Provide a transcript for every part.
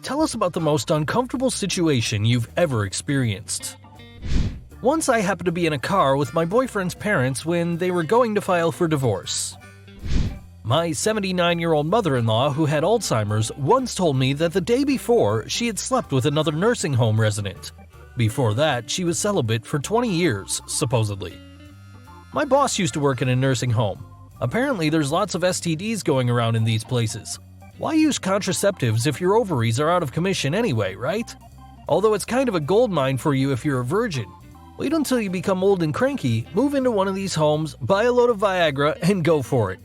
tell us about the most uncomfortable situation you've ever experienced. Once I happened to be in a car with my boyfriend's parents when they were going to file for divorce. My 79-year-old mother-in-law who had Alzheimer's once told me that the day before she had slept with another nursing home resident. Before that, she was celibate for 20 years, supposedly. My boss used to work in a nursing home. Apparently, there's lots of STDs going around in these places. Why use contraceptives if your ovaries are out of commission anyway, right? Although it's kind of a goldmine for you if you're a virgin. Wait until you become old and cranky, move into one of these homes, buy a load of Viagra, and go for it.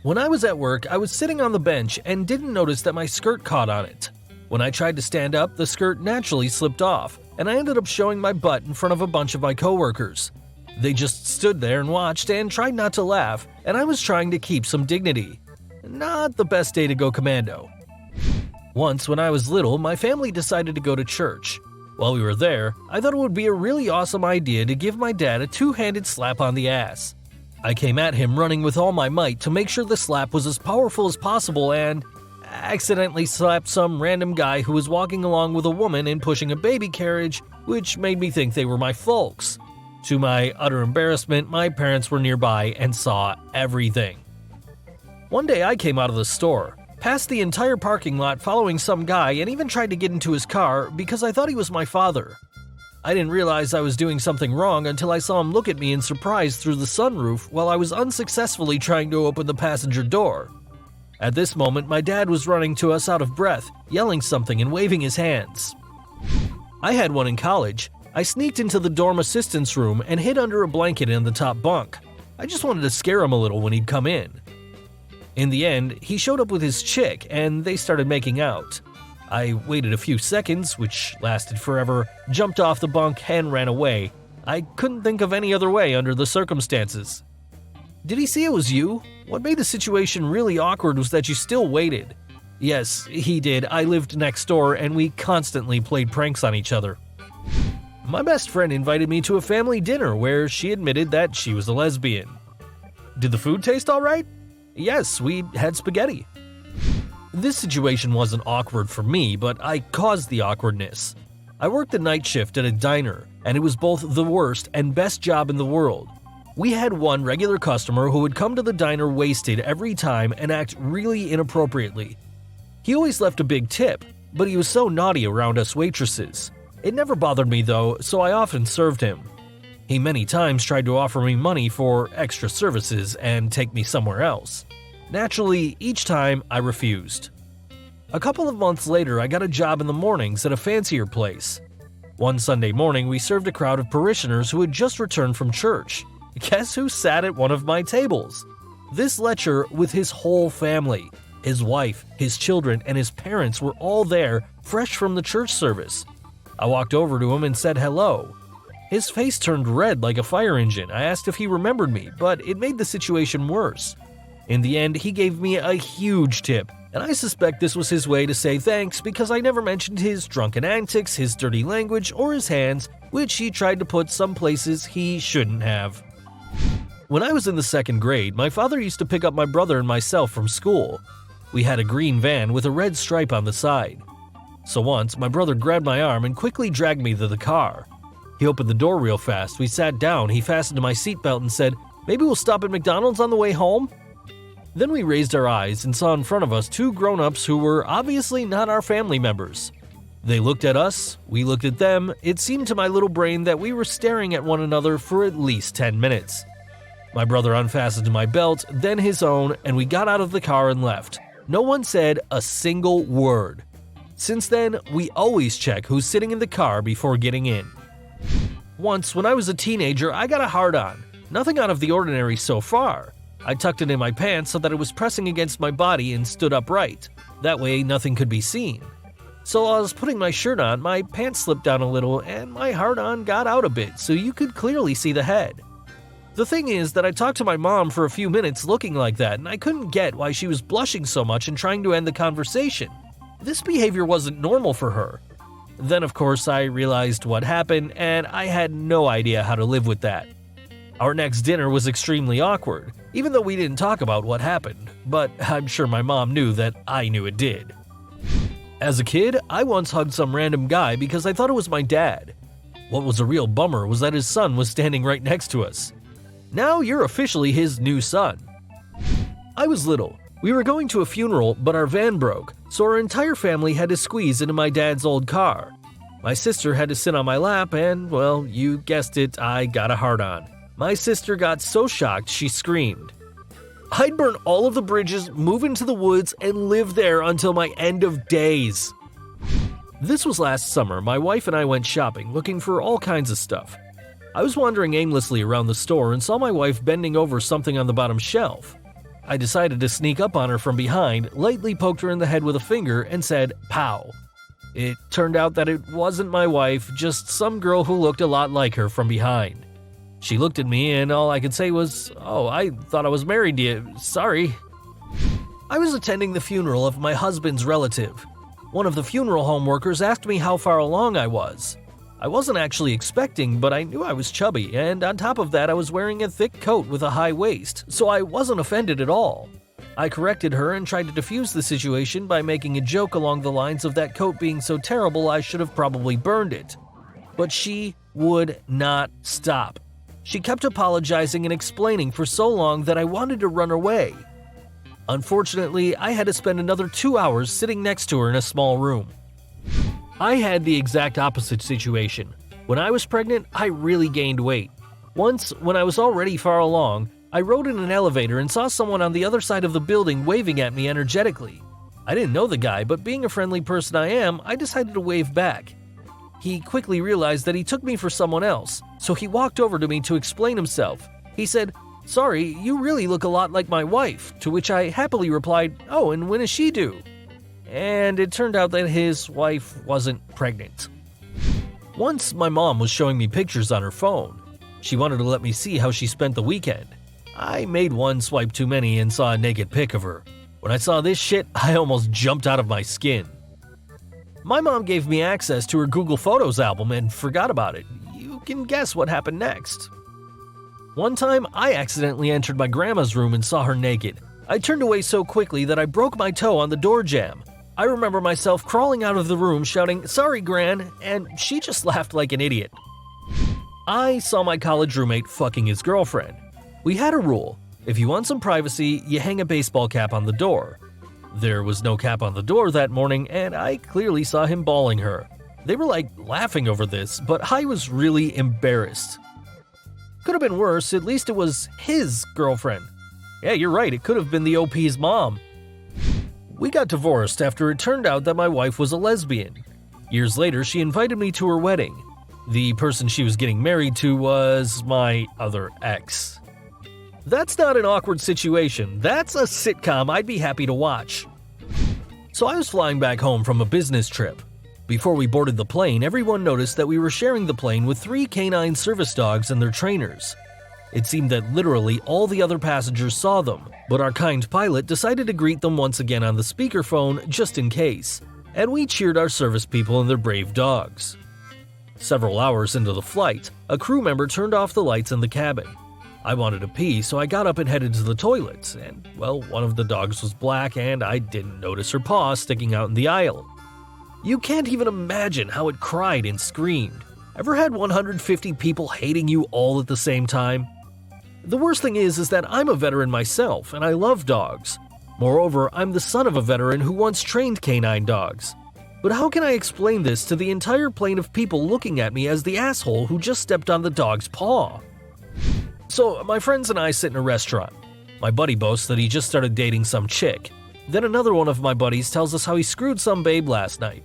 When I was at work, I was sitting on the bench and didn't notice that my skirt caught on it. When I tried to stand up, the skirt naturally slipped off, and I ended up showing my butt in front of a bunch of my coworkers. They just stood there and watched and tried not to laugh, and I was trying to keep some dignity. Not the best day to go commando. Once, when I was little, my family decided to go to church. While we were there, I thought it would be a really awesome idea to give my dad a two-handed slap on the ass. I came at him running with all my might to make sure the slap was as powerful as possible and accidentally slapped some random guy who was walking along with a woman and pushing a baby carriage, which made me think they were my folks. To my utter embarrassment, my parents were nearby and saw everything. One day I came out of the store, passed the entire parking lot following some guy and even tried to get into his car because I thought he was my father. I didn't realize I was doing something wrong until I saw him look at me in surprise through the sunroof while I was unsuccessfully trying to open the passenger door. At this moment, my dad was running to us out of breath, yelling something and waving his hands. I had one in college. I sneaked into the dorm assistance room and hid under a blanket in the top bunk. I just wanted to scare him a little when he'd come in. In the end, he showed up with his chick and they started making out. I waited a few seconds, which lasted forever, jumped off the bunk and ran away. I couldn't think of any other way under the circumstances. Did he see it was you? What made the situation really awkward was that you still waited. Yes, he did. I lived next door and we constantly played pranks on each other. My best friend invited me to a family dinner where she admitted that she was a lesbian. Did the food taste alright? Yes, we had spaghetti. This situation wasn't awkward for me, but I caused the awkwardness. I worked the night shift at a diner, and it was both the worst and best job in the world. We had one regular customer who would come to the diner wasted every time and act really inappropriately. He always left a big tip, but he was so naughty around us waitresses. It never bothered me though, so I often served him. He many times tried to offer me money for extra services and take me somewhere else. Naturally, each time I refused. A couple of months later, I got a job in the mornings at a fancier place. One Sunday morning, we served a crowd of parishioners who had just returned from church. Guess who sat at one of my tables? This lecher with his whole family. His wife, his children, and his parents were all there, fresh from the church service. I walked over to him and said hello. His face turned red like a fire engine. I asked if he remembered me, but it made the situation worse. In the end, he gave me a huge tip, and I suspect this was his way to say thanks because I never mentioned his drunken antics, his dirty language, or his hands, which he tried to put some places he shouldn't have. When I was in the second grade, my father used to pick up my brother and myself from school. We had a green van with a red stripe on the side. So once, my brother grabbed my arm and quickly dragged me to the car. He opened the door real fast, we sat down, he fastened my seatbelt and said, "Maybe we'll stop at McDonald's on the way home?" Then we raised our eyes and saw in front of us two grown-ups who were obviously not our family members. They looked at us, we looked at them. It seemed to my little brain that we were staring at one another for at least 10 minutes. My brother unfastened my belt, then his own, and we got out of the car and left. No one said a single word. Since then, we always check who's sitting in the car before getting in. Once, when I was a teenager, I got a hard-on. Nothing out of the ordinary so far. I tucked it in my pants so that it was pressing against my body and stood upright. That way, nothing could be seen. So while I was putting my shirt on, my pants slipped down a little and my hard-on got out a bit so you could clearly see the head. The thing is that I talked to my mom for a few minutes looking like that and I couldn't get why she was blushing so much and trying to end the conversation. This behavior wasn't normal for her. Then of course I realized what happened and I had no idea how to live with that. Our next dinner was extremely awkward, even though we didn't talk about what happened, but I'm sure my mom knew that I knew it did. As a kid, I once hugged some random guy because I thought it was my dad. What was a real bummer was that his son was standing right next to us. Now you're officially his new son. I was little. We were going to a funeral, but our van broke, so our entire family had to squeeze into my dad's old car. My sister had to sit on my lap and, well, you guessed it, I got a hard-on. My sister got so shocked she screamed. I'd burn all of the bridges, move into the woods, and live there until my end of days. This was last summer. My wife and I went shopping, looking for all kinds of stuff. I was wandering aimlessly around the store and saw my wife bending over something on the bottom shelf. I decided to sneak up on her from behind, lightly poked her in the head with a finger, and said, "Pow." It turned out that it wasn't my wife, just some girl who looked a lot like her from behind. She looked at me and all I could say was, "Oh, I thought I was married to you. Sorry." I was attending the funeral of my husband's relative. One of the funeral home workers asked me how far along I was. I wasn't actually expecting, but I knew I was chubby, and on top of that I was wearing a thick coat with a high waist, so I wasn't offended at all. I corrected her and tried to defuse the situation by making a joke along the lines of that coat being so terrible I should have probably burned it. But she would not stop. She kept apologizing and explaining for so long that I wanted to run away. Unfortunately, I had to spend another 2 hours sitting next to her in a small room. I had the exact opposite situation. When I was pregnant, I really gained weight. Once, when I was already far along, I rode in an elevator and saw someone on the other side of the building waving at me energetically. I didn't know the guy, but being a friendly person I am, I decided to wave back. He quickly realized that he took me for someone else, so he walked over to me to explain himself. He said, "Sorry, you really look a lot like my wife," to which I happily replied, "Oh, and when is she due?" And it turned out that his wife wasn't pregnant. Once, my mom was showing me pictures on her phone. She wanted to let me see how she spent the weekend. I made one swipe too many and saw a naked pic of her. When I saw this shit, I almost jumped out of my skin. My mom gave me access to her Google Photos album and forgot about it. You can guess what happened next. One time, I accidentally entered my grandma's room and saw her naked. I turned away so quickly that I broke my toe on the door jamb. I remember myself crawling out of the room shouting, "Sorry, Gran," and she just laughed like an idiot. I saw my college roommate fucking his girlfriend. We had a rule: if you want some privacy, you hang a baseball cap on the door. There was no cap on the door that morning, and I clearly saw him bawling her. They were like laughing over this, but I was really embarrassed. Could have been worse, at least it was his girlfriend. Yeah, you're right, it could have been the OP's mom. We got divorced after it turned out that my wife was a lesbian. Years later, she invited me to her wedding. The person she was getting married to was my other ex. That's not an awkward situation, that's a sitcom I'd be happy to watch. So I was flying back home from a business trip. Before we boarded the plane, everyone noticed that we were sharing the plane with 3 canine service dogs and their trainers. It seemed that literally all the other passengers saw them, but our kind pilot decided to greet them once again on the speakerphone just in case, and we cheered our service people and their brave dogs. Several hours into the flight, a crew member turned off the lights in the cabin. I wanted to pee, so I got up and headed to the toilet, and, well, one of the dogs was black and I didn't notice her paw sticking out in the aisle. You can't even imagine how it cried and screamed. Ever had 150 people hating you all at the same time? The worst thing is that I'm a veteran myself and I love dogs. Moreover, I'm the son of a veteran who once trained canine dogs. But how can I explain this to the entire plane of people looking at me as the asshole who just stepped on the dog's paw? So, my friends and I sit in a restaurant. My buddy boasts that he just started dating some chick. Then another one of my buddies tells us how he screwed some babe last night.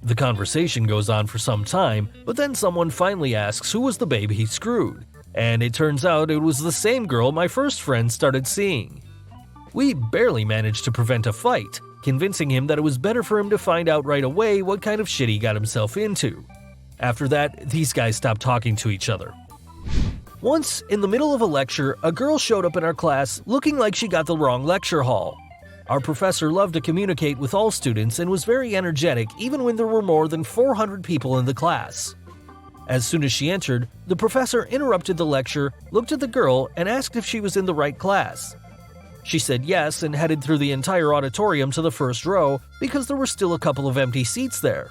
The conversation goes on for some time, but then someone finally asks who was the babe he screwed, and it turns out it was the same girl my first friend started seeing. We barely managed to prevent a fight, convincing him that it was better for him to find out right away what kind of shit he got himself into. After that, these guys stopped talking to each other. Once, in the middle of a lecture, a girl showed up in our class looking like she got the wrong lecture hall. Our professor loved to communicate with all students and was very energetic even when there were more than 400 people in the class. As soon as she entered, the professor interrupted the lecture, looked at the girl, and asked if she was in the right class. She said yes and headed through the entire auditorium to the first row because there were still a couple of empty seats there.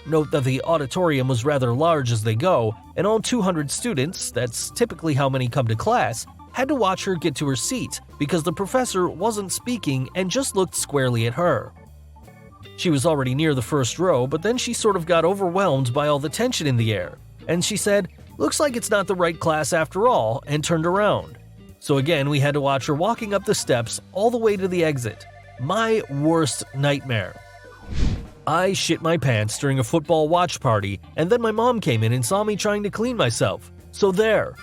Note that the auditorium was rather large as they go, and all 200 students, that's typically how many come to class, had to watch her get to her seat because the professor wasn't speaking and just looked squarely at her. She was already near the first row, but then she sort of got overwhelmed by all the tension in the air, and she said, "Looks like it's not the right class after all," and turned around. So again, we had to watch her walking up the steps all the way to the exit. My worst nightmare. I shit my pants during a football watch party, and then my mom came in and saw me trying to clean myself. So there,